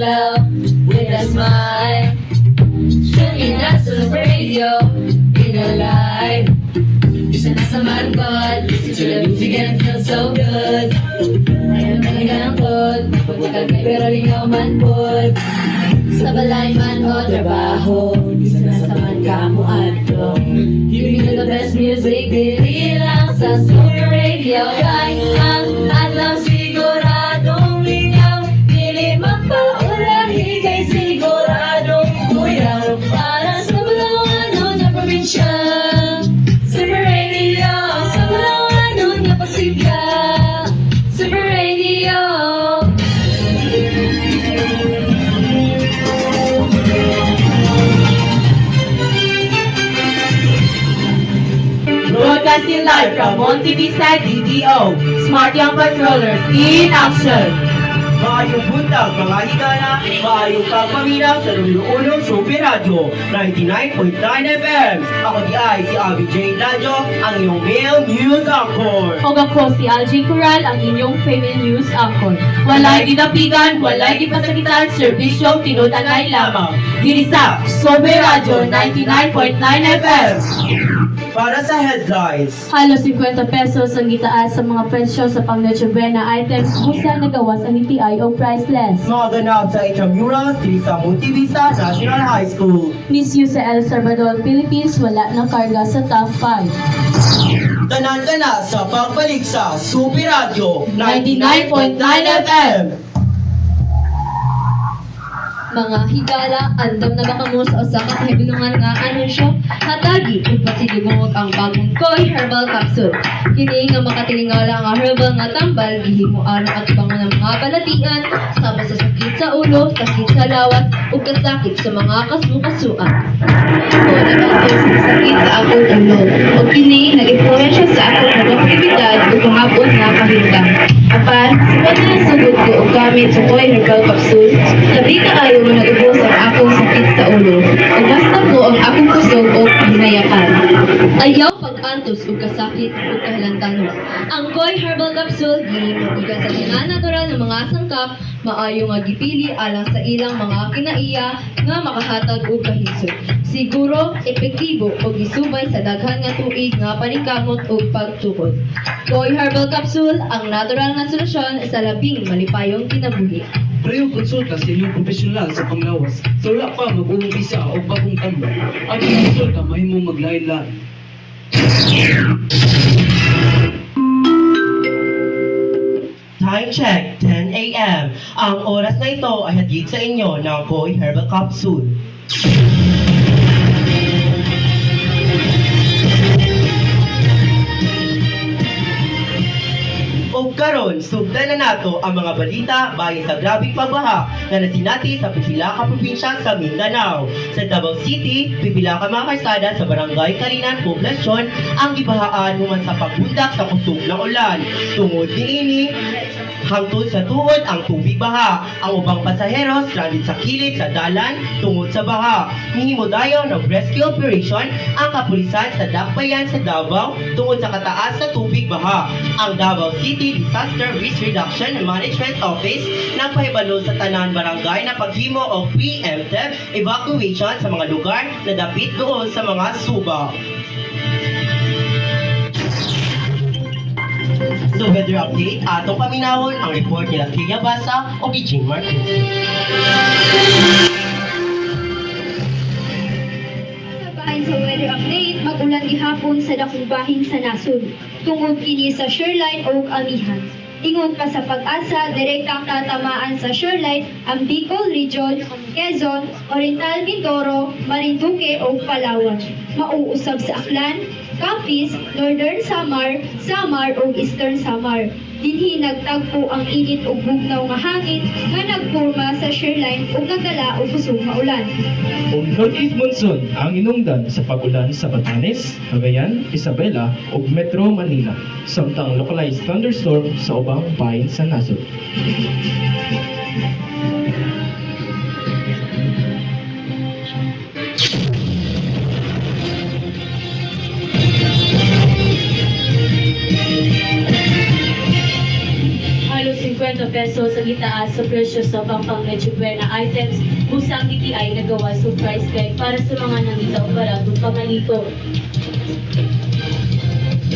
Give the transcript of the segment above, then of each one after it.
love with a smile. Tuning us to the radio, in a live. Listen us sa mankod, listen to the music and it feels so good. Ayaw talaga ng pod, pagpagkag pero lingaw man pod. Sa balay man o trabaho, listen us sa mankamo adto. Giving you the best music, dili lang sa Super Radio. Kay ang adlaw siguradong lingaw, dili magpaulahi kay siguradong kuyaw. Para sa Bulawan na probinsya, Super Radio, sa Bulawan na pasigla, Super Radio. Broadcasting live from Monte Vista DTO, Smart Young Patrollers in action! Maayong buntag, mga higala, maayong pagpaminaw sa numero 1 Super Radio 99.9 FM. Ako di ay si Abby J. Danjo, ang iyong male news anchor. O ako si Algie Coral, ang inyong female news anchor. Walay gidapigan, walay gipasakitan, serbisyong tinutangay lamang. Diri sa Super Radio 99.9 FM. Para sa headlines, Halos 50 pesos ang gitaas sa mga presyo sa pang-Noche Buena items busa nagawas ang NTI o priceless. mga ganap sa Intramurals diri sa Monte Vista National High School. Misuse sa El Salvador, Philippines, wala ng karga sa top 5. Tanan ka na sa pagbalik sa Super Radio 99.9 FM. Mga higala, andam na baka mo sa usa ka kahigulungan nga anunsyo, hatagi ug pasilibot ang bagong Koi Herbal Capsule. Kini nga makatilingala nga herbal nga tambal gihimuan at bangon ng mga balatian sama sa sakit sa ulo, sakit sa lawas ug kasakit sa mga kasukasuan. Ito nag-atos sa sakit sa akong ulo ug kini nag-influensya sa akong produktibidad ug kahapon nga kahintang. Apan, sipat na sugod ko og gamit sa Koi Herbal Capsule, labi kaayo nga nag-ubos ang akong sakit sa ulo ug basta ko ang akong kusog o hinayakan. Ayaw pag-antos ug kasakit ug kahalantanon. Ang Koi Herbal Capsule gihimo gikan sa mga natural nga mga sangkap, maayo nga gipili alang sa ilang mga kinaiya nga makahatag og kahisog. Siguro epektibo ug gisubay sa daghan nga tuig nga paningkamot ug pagtukod. Koi Herbal Capsule ang natural nga solusyon sa labing malipayong kinabuhi. Preo konsulta sa inyong profesional sa panglawas. Sa wala pa mag-uumpisa o bagong tambal. Ang konsulta mahimong maglain-lain. Time check, 10 a.m. Ang oras na ito ay hatid sa inyo ng Koi Herbal Capsule. O karon, sugdan na nato ang mga balita bahin sa grabing pagbaha na nasinati sa pipila ka probinsya sa Mindanao. Sa Davao City, pipila ka mga karsada sa barangay Karinan, Poblasyon ang gibahaan human sa pagbundak sa kusog ng ulan. Tungod niini, hangtod sa tuod ang tubig baha. Ang ubang pasahero stranded sa kilid sa dalan tungod sa baha. Mihimo dayon ng rescue operation ang kapulisan sa Dakbayan sa Davao tungod sa kataas sa tubig baha. Ang Davao City Disaster Risk Reduction and Management Office nagpahibalo sa tanan barangay na paghimo o preemptive evacuation sa mga lugar na dapit doon sa mga suba. So weather update, atong paminawon ang report nila Kaya Basa o Gijing Marquez. Bahin sa weather update, mag-ulan gihapon sa dakong bahin sa nasod. Tungod kini sa shoreline o amihan. Ingon pa sa pag-asa, direktang tatamaan sa shoreline ang Bicol Region, Quezon, Oriental Mindoro, Marinduque o Palawan. Mauusab sa Aklan, Capiz, Northern Samar, Samar o Eastern Samar. Dinhi nagtagpo ang init ug bugnaw nga hangin nga nagporma sa shoreline ug nagdala og kusog nga ulan. Ug Northeast Monsoon ang inungdan sa pag-ulan sa Batanes, Cagayan, Isabela ug Metro Manila, samtang localized thunderstorm sa ubang bahin sa nasod. 40 pesos ang itaas sa presyo sa pampang Noche Buena items. Busang DTI nagawa sa price guide para sa mga nangita o baragong pamaliko.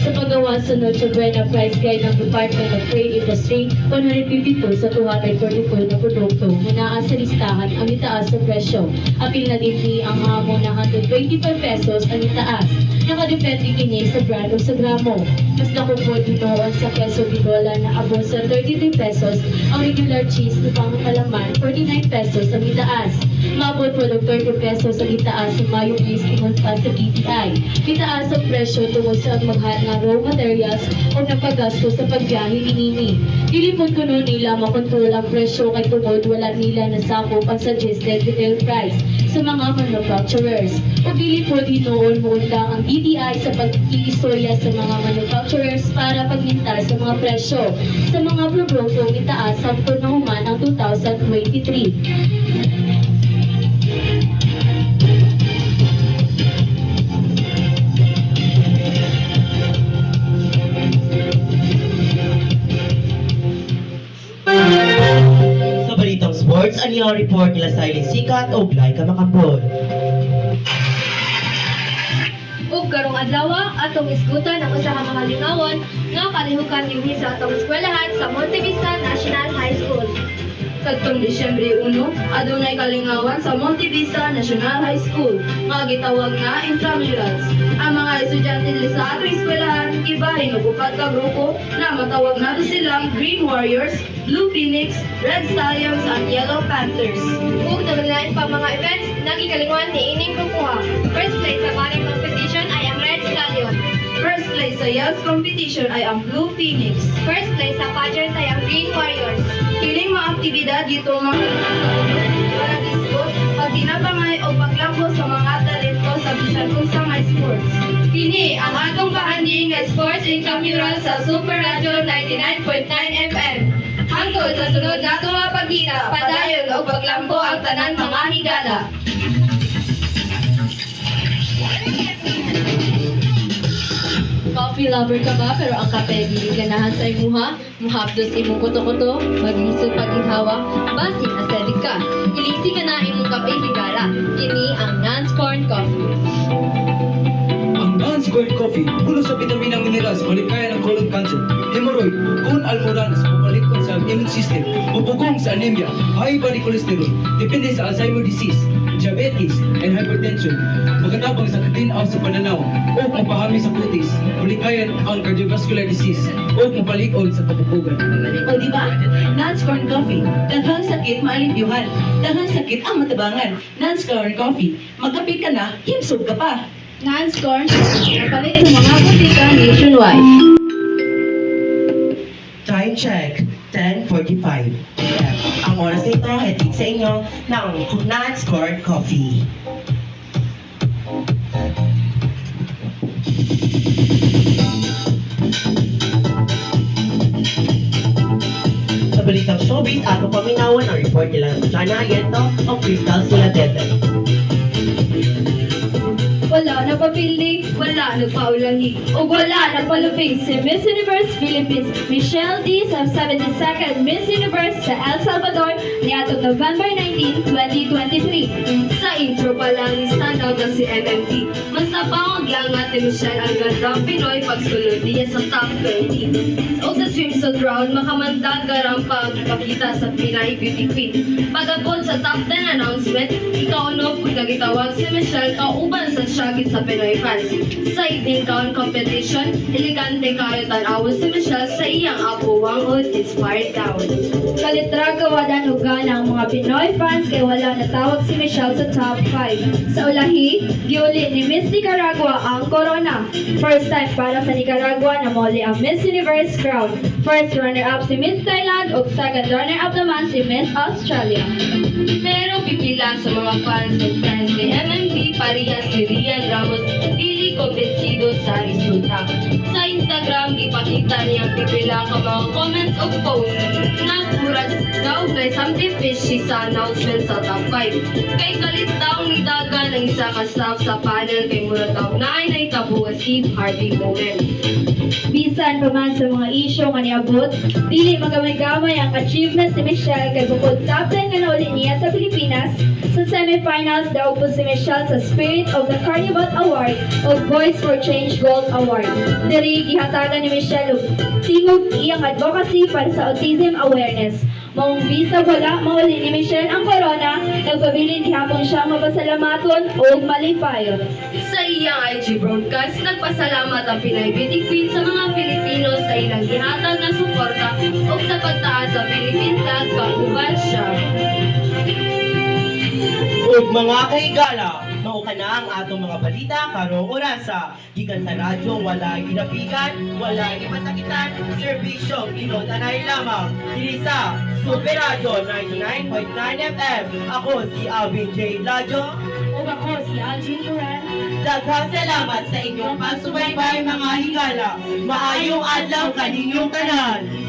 Sa paggawa sa Noche Buena price guide ng Department of Trade Industry, 152 sa 242 na produkto na naa sa listahan ang itaas sa presyo. Apil na din ni ang amo na 125 pesos ang itaas. Nakadepende kini sa brand o sa gramo. Mas nakupod noon sa keso bigola na abot sa 33 pesos ang regular cheese na pangkalaman, 49 pesos ang itaas. Mabot po ng 30 pesos ang itaas sa mayonnaise tingon pa sa DTI. Itaas ang presyo tungkol sa maghal nga raw materials o napagasto sa pagbiyahe ninini. Dilipod ko noon nila makontrol ang presyo kay tungod wala nila nasakop ang suggested retail price sa mga manufacturers. O dilipod hinoon mo lang ang DTI sa pag-iistorya sa mga manufacturers para pagmintar sa mga presyo sa mga produktong itaas samtod na human ang 2023. Sa balitang sports, ani ang report nila Silent Sikat o Laika Makampon. Ug karong adlaw atong isgutan ang usa ka mga lingawan nga kalihukan dinhi sa atong eskwelahan sa Monte Vista National High School. Kadtong Disyembre 1, adunay kalingawan sa Monte Vista National High School nga gitawag nga Intramurals. Ang mga estudyante nila sa atong eskwelahan ibahin og upat ka grupo na matawag nato silang Green Warriors, Blue Phoenix, Red Stallions, at Yellow Panthers. Ug naglain pa mga events nagikalinguan ni ining grupo ha. First place sa barang competition ay ang Red Stallion. First place sa Yells competition ay ang Blue Phoenix. First place sa pageant ay ang Green Warriors. Kining mga aktibidad dito mga para disco, pagtinapangay o paglambo sa mga talento sa bisan unsa nga sports. Kini ang atong paandiing nga Sports Intramural sa Super Radio 99.9 FM. Hangtod sa sunod nato nga pagkita, padayon o paglambo ang tanan mga higala. Coffee lover ka ba pero ang kape dili ganahan sa imuha? Muhapdos imong kuto-kuto, maglisod pag-inhawa, basi acidic ka. Ilisi ka na imong kape higala. Kini ang non-scorn coffee. Ang non-scored coffee, puno sa bitaminang minerals, malikaya ng colon cancer, hemorrhoid, kung almoranas, pabalikon sa immune system, bubugong sa anemia, high body cholesterol, depende sa Alzheimer disease, diabetes, and hypertension, magkatabang sa katinaw sa pananaw, o mapahami sa putis, malikayan ang cardiovascular disease, o mapalikod sa kapupugan. O di ba? Non-scorn coffee. Daghang sakit maalibyuhan. Daghang sakit ang matabangan. Non-scorn coffee. Magkapit ka na, himsog ka pa. Non-scorn Kapalit sa mga butika nationwide. Time check, 10:45 p.m. Ang oras nito hatid sa inyo ng non-scored coffee. Sa balitang showbiz, ato paminawan ang report nila ng Jana Ayento o Crystal Suladete. Wala napapili, wala nagpaulahi, o wala nagpaluping si Miss Universe Philippines Michelle D. sa 72nd Miss Universe sa El Salvador niadtong November 19, 2023. Sa intro pa lang ni standout na si MMT. Mas napangag lang nga ni Michelle ang gandang Pinoy pagsulod niya sa top 20. O sa swimsuit round, makamandag garang pagpakita sa Pinay Beauty Queen. Pagabot sa top 10 announcement, ikaunog kung nagitawag si Michelle kauban sa syagit sa Pinoy fans. Sa evening gown competition, elegante kayo tanawos si Michelle sa iyang Apo Wangod inspired gown. Kalitra kawadan ugan ang mga Pinoy fans kay wala natawag si Michelle sa top 5. Sa ulahi, giuli ni Miss Nicaragua ang corona. First time para sa Nicaragua na muli ang Miss Universe crown. First runner-up si Miss Thailand ug second runner-up naman si Miss Australia. Pero pipila sa mga fans ug friends ni MMD parehas si Rian Ramos dili kumbinsido sa resulta. Sa Instagram, ipakita niyang pipila ka mga comments o posts na pura daw kay something fishy sa announcement sa top 5. Kay kalit daw ni Daga na ng isa ka staff sa panel kay Muratang na ay naitabo Steve Harvey Bowen. Bisan pa man sa mga isyu nga niabot, dili magamay-gamay ang achievement ni Michelle kay bukod top 10 nga nauli niya sa Pilipinas. Sa semifinals daw po si Michelle sa Spirit of the Carnival Award o Voice for Change Gold Award. Diri gihatagan ni Michelle og tingog iyang advocacy para sa autism awareness. Maong bisa wala mauli ni Michelle ang corona, nagpabilin gihapon siya mapasalamaton o malipayon. Sa iyang IG broadcast, nagpasalamat ang Pinay Beauty Queen sa mga Pilipino sa ilang gihatag na suporta o sa pagtaas sa Philippine flag kauban siya. Ug mga kahigala, mao ka na ang atong mga balita karong orasa. Gikan sa radyo, walay ginapikan, walay gipasakitan, serbisyo tinotanay lamang. Diri sa Super Radio 99.9 FM. Ako si Alvin J. Lajo. O ako si Algin Coral. Daghang salamat sa inyong pagsubaybay mga higala. Maayong adlaw kaninyong tanan.